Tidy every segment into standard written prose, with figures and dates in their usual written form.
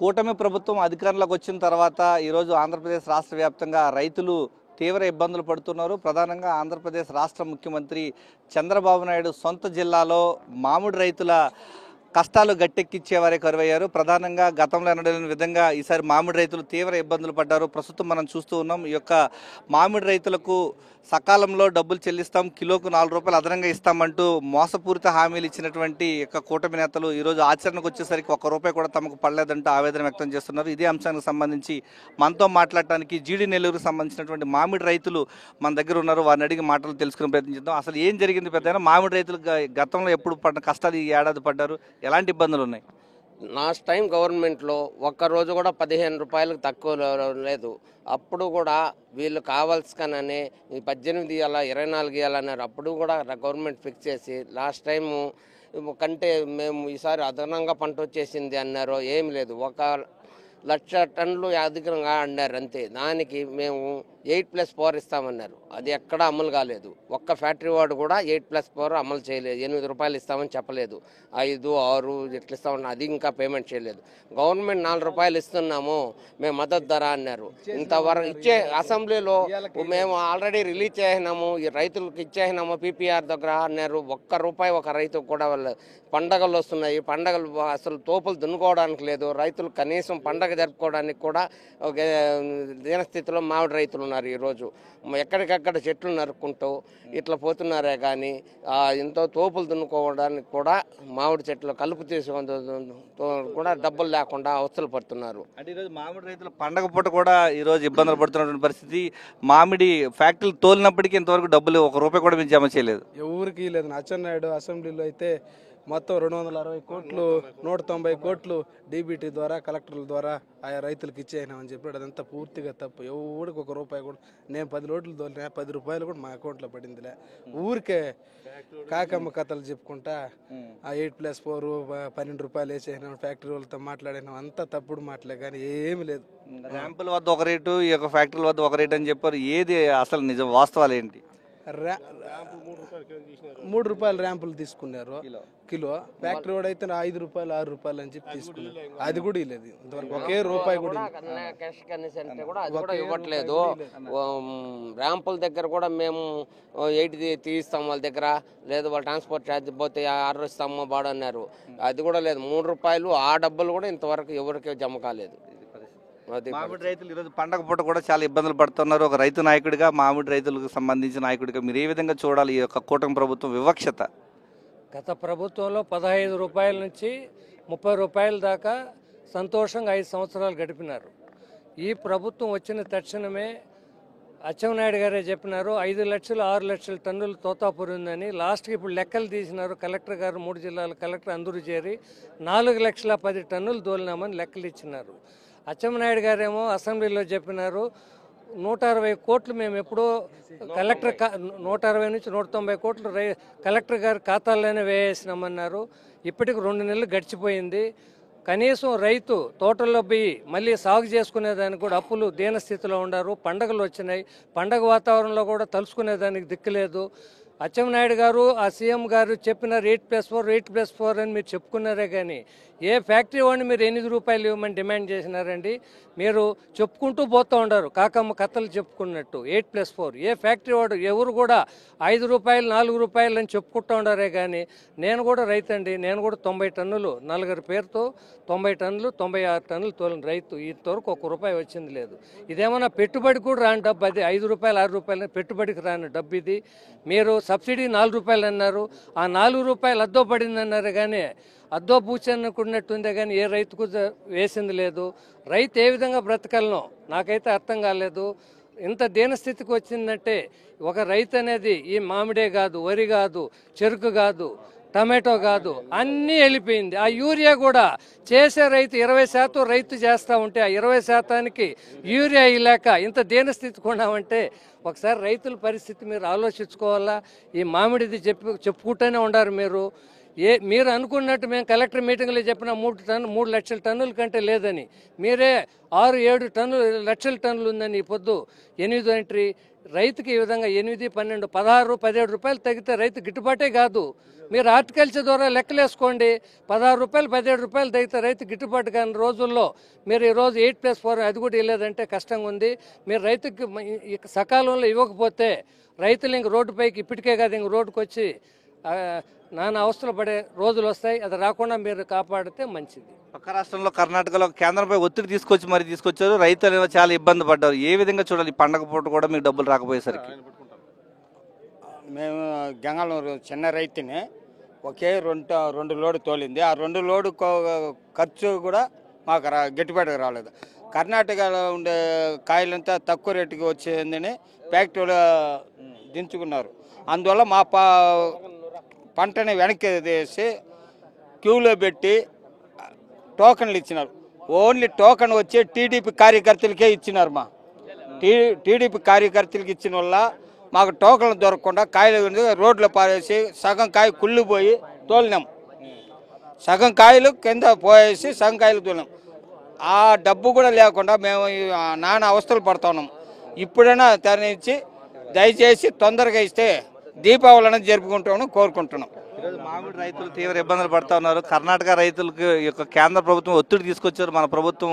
కూటమి ప్రభుత్వం అధికారంలోకి వచ్చిన తర్వాత ఈరోజు ఆంధ్రప్రదేశ్ రాష్ట్ర వ్యాప్తంగా రైతులు తీవ్ర ఇబ్బందులు పడుతున్నారు. ప్రధానంగా ఆంధ్రప్రదేశ్ రాష్ట్ర ముఖ్యమంత్రి చంద్రబాబు నాయుడు సొంత జిల్లాలో మామిడి రైతుల కష్టాలు గట్టెక్కించేవారే కరువయ్యారు. ప్రధానంగా గతంలో ఎన్నడలేని విధంగా ఈసారి మామిడి రైతులు తీవ్ర ఇబ్బందులు పడ్డారు. ప్రస్తుతం మనం చూస్తూ ఉన్నాం. ఈ యొక్క మామిడి రైతులకు సకాలంలో డబ్బులు చెల్లిస్తాం, కిలోకు 4 రూపాయలు అదనంగా ఇస్తామంటూ మోసపూరిత హామీలు ఇచ్చినటువంటి యొక్క కూటమి నేతలు ఈరోజు ఆచరణకు వచ్చేసరికి 1 రూపాయి కూడా తమకు పడలేదంటూ ఆవేదన వ్యక్తం చేస్తున్నారు. ఇదే అంశానికి సంబంధించి మనతో మాట్లాడటానికి జీడి నెల్లూరుకు సంబంధించినటువంటి మామిడి రైతులు మన దగ్గర ఉన్నారు. వారిని అడిగి మాటలు తెలుసుకునే ప్రయత్నించాం. అసలు ఏం జరిగింది పెద్దయినా? మామిడి రైతులు గతంలో ఎప్పుడు పడిన కష్టాలు ఈ ఏడాది పడ్డారు? ఎలాంటి ఇబ్బందులు ఉన్నాయి? లాస్ట్ టైం గవర్నమెంట్లో ఒక్కరోజు కూడా 15 రూపాయలకు తక్కువ లేదు. అప్పుడు కూడా వీళ్ళు కావాల్సుకనని 18 ఇవ్వాలా 24 ఇవ్వాలన్నారు. అప్పుడు కూడా గవర్నమెంట్ ఫిక్స్ చేసి లాస్ట్ టైము కంటే మేము ఈసారి అదనంగా పంట వచ్చేసింది అన్నారు. ఏమి లేదు, 1,00,000 టన్నులు అధికంగా అన్నారు అంతే. దానికి మేము 8+4 ఇస్తామన్నారు. అది ఎక్కడా అమలు కాలేదు. ఒక్క ఫ్యాక్టరీ వాడు కూడా 8+4 అమలు చేయలేదు. 8 రూపాయలు ఇస్తామని చెప్పలేదు. 5, 6 ఇట్లా ఇస్తామని అది ఇంకా పేమెంట్ చేయలేదు. గవర్నమెంట్ 4 రూపాయలు ఇస్తున్నాము మేము మద్దతు ధర అన్నారు. ఇంతవరకు ఇచ్చే అసెంబ్లీలో మేము ఆల్రెడీ రిలీజ్ చేసినాము, ఈ రైతులకు ఇచ్చేసినాము పీపీఆర్ దగ్గర అన్నారు. 1 రూపాయి ఒక రైతుకు కూడా పండగలు వస్తున్నాయి. పండగలు అసలు తోపులు దున్నుకోవడానికి లేదు. రైతులు కనీసం పండగ జరుపుకోవడానికి కూడా దీనస్థితిలో మామిడి రైతులు ఉన్నారు. ఈరోజు ఎక్కడికక్కడ చెట్లు నరుక్కుంటూ ఇట్లా పోతున్నారే కానీ ఎంతో తోపులు దున్నుకోవడానికి కూడా మామిడి చెట్లు కలుపు తీసుకొని కూడా డబ్బులు లేకుండా అవస్థలు పడుతున్నారు. అంటే ఈరోజు మామిడి రైతులు పండగ పూట కూడా ఈరోజు ఇబ్బందులు పడుతున్నటువంటి పరిస్థితి. మామిడి ఫ్యాక్టరీలు తోలినప్పటికీ ఇంతవరకు డబ్బులు 1 రూపాయి కూడా మీరు జమ చేయలేదు. ఎవరికి లేదు. అచ్చెన్నాయుడు అసెంబ్లీలో అయితే మొత్తం 260 కోట్లు 190 కోట్లు డీబీటీ ద్వారా కలెక్టర్ల ద్వారా ఆయా రైతులకు ఇచ్చేసినామని చెప్పాడు. అదంతా పూర్తిగా తప్పు. ఎవరికి 1 రూపాయి కూడా, నేను 10 లోట్లు తోలినా 10 రూపాయలు కూడా మా అకౌంట్లో పడిందిలే. ఊరికే కాకమ్మ కథలు చెప్పుకుంటా 8+4 12 రూపాయలు వేసేసినాం, ఫ్యాక్టరీ వాళ్ళతో మాట్లాడినాం. అంతా తప్పుడు మాటలే కానీ ఏమి లేదు. ర్యాంపుల వద్ద ఒక రేటు, ఈ యొక్క ఫ్యాక్టరీల వద్ద ఒక రేటు అని చెప్పారు. ఏది అసలు నిజం, వాస్తవాలు ఏంటి? 3 రూపాయలు ర్యాంపులు తీసుకున్నారు కిలో. ఫ్యాక్టరీ వాడు అయితే 5 రూపాయలు 6 రూపాయలు అని చెప్పి తీసుకున్నారు. అది కూడా ఇవ్వలేదు ఇంతవరకు. 1 రూపాయి కూడా ఇవ్వట్లేదు. ర్యాంపుల దగ్గర కూడా మేము 8 తీస్తాం వాళ్ళ దగ్గర, లేదు వాళ్ళు ట్రాన్స్పోర్ట్ ఛార్జ్ పోతే 6 ఇస్తామో బాడు అన్నారు. అది కూడా లేదు. 3 రూపాయలు ఆ డబ్బులు కూడా ఇంతవరకు ఎవరికి జమ కాలేదు. మామిడి రైతులు ఈరోజు పండగ పూట కూడా చాలా ఇబ్బందులు పడుతున్నారు. ఒక రైతు నాయకుడిగా, మామిడి రైతులకు సంబంధించిన నాయకుడిగా మీరు ఏ విధంగా చూడాలి ఈ యొక్క కూటమి ప్రభుత్వం వివక్షత? గత ప్రభుత్వంలో 15 రూపాయల నుంచి 30 రూపాయల దాకా సంతోషంగా 5 సంవత్సరాలు గడిపినారు. ఈ ప్రభుత్వం వచ్చిన తక్షణమే అచ్చెన్నాయుడు గారే చెప్పినారు 5 లక్షలు 6 లక్షల టన్నులు తోతాపురి ఉందని. లాస్ట్కి ఇప్పుడు లెక్కలు తీసినారు. కలెక్టర్ గారు 3 జిల్లాల కలెక్టర్ అందరూ చేరి 4,10,10 టన్నులు తోలినామని లెక్కలు ఇచ్చినారు. అచ్చెన్నాయుడు గారేమో అసెంబ్లీలో చెప్పినారు 160 కోట్లు మేము ఎప్పుడో కలెక్టర్ 160 నుంచి 190 కోట్లు కలెక్టర్ గారి ఖాతాల్లోనే వేసేసినామన్నారు. ఇప్పటికి 2 నెలలు గడిచిపోయింది. కనీసం రైతు తోటల్లో పోయి మళ్ళీ సాగు చేసుకునేదానికి కూడా అప్పులు దీనస్థితిలో ఉన్నారు. పండగలు వచ్చినాయి, పండగ వాతావరణంలో కూడా తలుసుకునేదానికి దిక్కులేదు. అచ్చెన్నాయుడు గారు ఆ సీఎం గారు చెప్పినారు 8+4 అని మీరు చెప్పుకున్నారే కానీ ఏ ఫ్యాక్టరీ వాడిని మీరు 8 రూపాయలు ఇవ్వమని డిమాండ్ చేసినారండి? మీరు చెప్పుకుంటూ పోతూ ఉండరు కాకమ్మ కథలు చెప్పుకున్నట్టు. 8+4 ఏ ఫ్యాక్టరీ వాడు ఎవరు కూడా 5 రూపాయలు 4 రూపాయలు అని చెప్పుకుంటూ ఉండారే కానీ నేను కూడా రైతు అండి. నేను కూడా 90 టన్నులు నలుగురి పేరుతో 90 టన్నులు 96 టన్నులు తోలిన రైతు. ఇంతవరకు 1 రూపాయి వచ్చింది లేదు. ఇదేమన్నా పెట్టుబడి కూడా రాని డబ్బు. అది 5 రూపాయలు 6 రూపాయలు పెట్టుబడికి రాని డబ్బు ఇది. మీరు సబ్సిడీ 4 రూపాయలు అన్నారు. ఆ 4 రూపాయలు అద్దో పడింది అన్నారు కానీ అద్దో పూచనుకున్నట్టుందే కానీ ఏ రైతుకు వేసింది లేదు. రైతు ఏ విధంగా బ్రతకలను నాకైతే అర్థం కాలేదు. ఇంత దీనస్థితికి వచ్చిందంటే ఒక రైతు అనేది ఈ మామిడే కాదు, వరి కాదు, చెరుకు కాదు, టమాటో కాదు, అన్నీ వెళ్ళిపోయింది. ఆ యూరియా కూడా చేసే రైతు 20% రైతు చేస్తూ ఉంటే ఆ 20%కి యూరియా ఇలాక ఇంత దీనస్థితికి ఉన్నామంటే ఒకసారి రైతుల పరిస్థితి మీరు ఆలోచించుకోవాలా. ఈ మామిడిది చెప్పుకుంటూనే ఉండారు మీరు. మీరు అనుకున్నట్టు మేము కలెక్టర్ మీటింగ్లో చెప్పిన 3 లక్షల టన్నుల కంటే లేదని, మీరే 6-7 లక్షల టన్నులు ఉందని ఈ పొద్దు 8 ఎంట్రీ రైతుకి ఈ విధంగా 8, 12, 16, 17 రూపాయలు తగ్గితే రైతు గిట్టుబాటే కాదు. మీరు హార్టికల్చర్ ద్వారా లెక్కలేసుకోండి. 16 రూపాయలు 17 రూపాయలు తగ్గితే రైతు గిట్టుబాటు కాని రోజుల్లో మీరు ఈరోజు 8+4 అది కూడా ఇవ్వలేదంటే కష్టంగా ఉంది. మీరు రైతుకి సకాలంలో ఇవ్వకపోతే రైతులు ఇంక రోడ్డుపైకి ఇప్పటికే కాదు ఇంక రోడ్డుకు వచ్చి నానా అవస్థలు పడే రోజులు వస్తాయి. అది రాకుండా మీరు కాపాడితే మంచిది. పక్క రాష్ట్రంలో కర్ణాటకలో కేంద్రంపై ఒత్తిడి తీసుకొచ్చారు. రైతులు చాలా ఇబ్బంది పడ్డారు. ఏ విధంగా చూడాలి? పండగ పూట కూడా మీకు డబ్బులు రాకపోయేసరికి మేము గంగళూరు చిన్న రైతుని ఒకే రెండు లోడు తోలింది. ఆ 2 లోడు ఖర్చు కూడా మాకు గిట్టుబాటుగా రాలేదు. కర్ణాటకలో ఉండే కాయలంతా తక్కువ రేటుకి వచ్చేందని ఫ్యాక్టరీలో దించుకున్నారు. అందువల్ల మా పంటని వెనక్కి తీసి క్యూలో పెట్టి టోకన్లు ఇచ్చినారు. ఓన్లీ టోకన్ వచ్చి టీడీపీ కార్యకర్తలకే ఇచ్చినారు. మా టీడీపీ కార్యకర్తలకి ఇచ్చిన వల్ల మాకు టోకన్లు దొరకకుండా కాయలు రోడ్లో పారేసి సగం కాయ కుళ్ళిపోయి తోలినాం. సగం కాయలు కింద పోయేసి సగం కాయలు తోలినాం. ఆ డబ్బు కూడా లేకుండా మేము నానా అవస్థలు పడుతున్నాం. ఇప్పుడైనా తరలించి దయచేసి తొందరగా ఇస్తే దీపావళి అనేది జరుపుకుంటామని కోరుకుంటున్నాం. ఈరోజు మామిడి రైతులు తీవ్ర ఇబ్బందులు పడుతూ ఉన్నారు. కర్ణాటక రైతులకు యొక్క కేంద్ర ప్రభుత్వం ఒత్తిడి తీసుకొచ్చారు. మన ప్రభుత్వం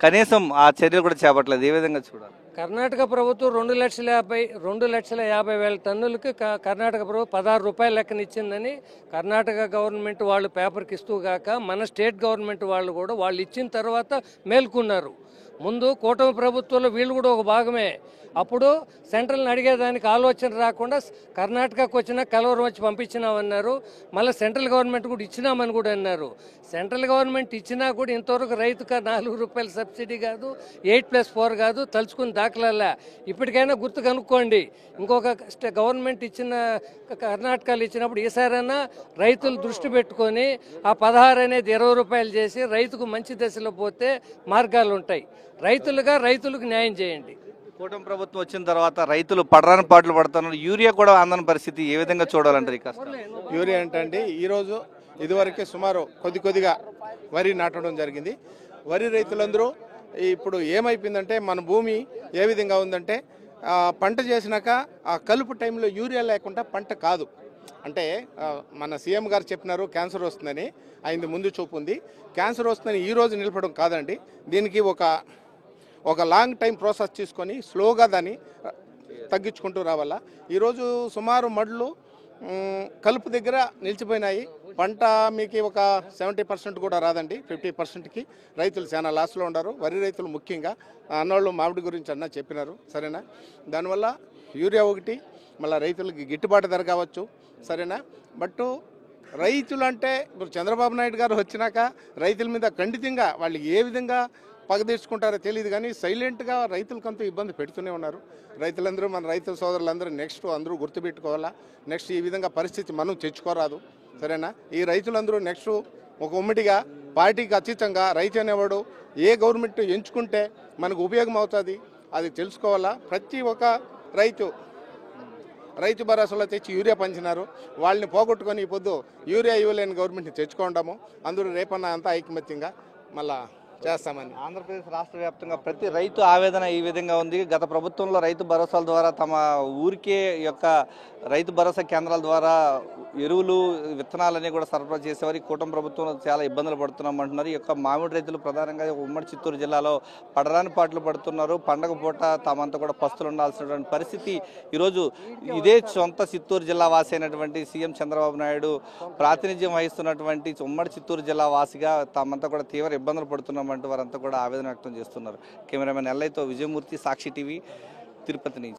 కనీసం ఆ చర్యలు కూడా చేపట్టలేదు. ఏ విధంగా చూడాలి? కర్ణాటక ప్రభుత్వం 2,50,000 టన్నులకి కర్ణాటక ప్రభుత్వం 16 రూపాయల లెక్కన ఇచ్చిందని కర్ణాటక గవర్నమెంట్ వాళ్ళు పేపర్కి ఇస్తూ గాక మన స్టేట్ గవర్నమెంట్ వాళ్ళు కూడా వాళ్ళు ఇచ్చిన తర్వాత మేల్కొన్నారు. ముందు కూటమి ప్రభుత్వంలో వీళ్ళు కూడా ఒక భాగమే. అప్పుడు సెంట్రల్ని అడిగేదానికి ఆలోచన రాకుండా కర్ణాటకకు వచ్చినా కలవరం వచ్చి పంపించినామన్నారు. మళ్ళీ సెంట్రల్ గవర్నమెంట్ కూడా ఇచ్చినామని కూడా అన్నారు. సెంట్రల్ గవర్నమెంట్ ఇచ్చినా కూడా ఇంతవరకు రైతుకు 4 రూపాయల సబ్సిడీ కాదు, 8+4 కాదు, తలుచుకుని దాఖలాలా. ఇప్పటికైనా గుర్తు కనుక్కోండి. ఇంకొక గవర్నమెంట్ ఇచ్చిన కర్ణాటకలో ఇచ్చినప్పుడు ఈసారైనా రైతులు దృష్టి పెట్టుకొని ఆ 16 అనేది 20 రూపాయలు చేసి రైతుకు మంచి దశలో పోతే మార్గాలు ఉంటాయి. రైతులకు న్యాయం చేయండి. కూటమి ప్రభుత్వం వచ్చిన తర్వాత రైతులు పడరాని పాటలు పడుతున్నారు. యూరియా కూడా అందని పరిస్థితి ఏ విధంగా చూడాలంటారు? ఈ కష్టం యూరియా ఏంటంటే ఈరోజు ఇదివరకే సుమారు కొద్దిగా వరి నాటడం జరిగింది. వరి రైతులందరూ ఇప్పుడు ఏమైపోయిందంటే మన భూమి ఏ విధంగా ఉందంటే పంట చేసినాక ఆ కలుపు టైంలో యూరియా లేకుండా పంట కాదు. అంటే మన సీఎం గారు చెప్పినారు క్యాన్సర్ వస్తుందని. ఆయన ముందు చూపు ఉంది. క్యాన్సర్ వస్తుందని ఈరోజు నిలపడం కాదండి. దీనికి ఒక లాంగ్ టైం ప్రాసెస్ తీసుకొని స్లోగా దాన్ని తగ్గించుకుంటూ రావాలా. ఈరోజు సుమారు మడ్లు కలుపు దగ్గర నిలిచిపోయినాయి. పంట మీకు ఒక 70% కూడా రాదండి. 50%కి రైతులు చాలా లాస్లో ఉన్నారు. వరి రైతులు ముఖ్యంగా అన్నోళ్ళు మామిడి గురించి అన్న చెప్పినారు. సరేనా? దానివల్ల యూరియా ఒకటి మళ్ళీ రైతులకి గిట్టుబాటు ధర కావచ్చు. సరేనా? బట్ రైతులు అంటే ఇప్పుడు చంద్రబాబు నాయుడు గారు వచ్చినాక రైతుల మీద ఖండితంగా వాళ్ళు ఏ విధంగా పగ తీర్చుకుంటారో తెలియదు కానీ సైలెంట్గా రైతులకంతా ఇబ్బంది పెడుతూనే ఉన్నారు. రైతులందరూ మన రైతు సోదరులందరూ అందరూ గుర్తుపెట్టుకోవాలా. నెక్స్ట్ ఈ విధంగా పరిస్థితి మనం తెచ్చుకోరాదు. సరేనా? ఈ రైతులందరూ నెక్స్ట్ ఒక ఉమ్మడిగా పార్టీకి అతీతంగా రైతు అనేవాడు ఏ గవర్నమెంట్ ఎంచుకుంటే మనకు ఉపయోగం అవుతుంది అది తెలుసుకోవాలా. ప్రతి ఒక్క రైతు భరోసాలో తెచ్చి యూరియా పంచినారు. వాళ్ళని పోగొట్టుకొని ఈ పొద్దు యూరియా ఇవ్వలేని గవర్నమెంట్ని తెచ్చుకోవడము. అందరూ రేపన్నా అంతా ఐకమత్యంగా మళ్ళా చేస్తామని. ఆంధ్రప్రదేశ్ రాష్ట్ర వ్యాప్తంగా ప్రతి రైతు ఆవేదన ఈ విధంగా ఉంది. గత ప్రభుత్వంలో రైతు భరోసాల ద్వారా తమ ఊరికే యొక్క రైతు భరోసా కేంద్రాల ద్వారా ఎరువులు విత్తనాలన్నీ కూడా సరఫరా చేసేవారు. కూటమి ప్రభుత్వంలో చాలా ఇబ్బందులు పడుతున్నామంటున్నారు. ఈ యొక్క మామిడి రైతులు ప్రధానంగా ఉమ్మడి చిత్తూరు జిల్లాలో పడరాని పాటలు పడుతున్నారు. పండగ పూట తామంతా కూడా పస్తులు ఉండాల్సినటువంటి పరిస్థితి ఈరోజు ఇదే సొంత చిత్తూరు జిల్లా వాసి అయినటువంటి సీఎం చంద్రబాబు నాయుడు ప్రాతినిధ్యం వహిస్తున్నటువంటి ఉమ్మడి చిత్తూరు జిల్లా వాసిగా తామంతా కూడా తీవ్ర ఇబ్బందులు పడుతున్నామంటూ వారంతా కూడా ఆవేదన వ్యక్తం చేస్తున్నారు. కెమెరామెన్ ఎల్ఐతో విజయమూర్తి, సాక్షి టీవీ, తిరుపతి నుంచి.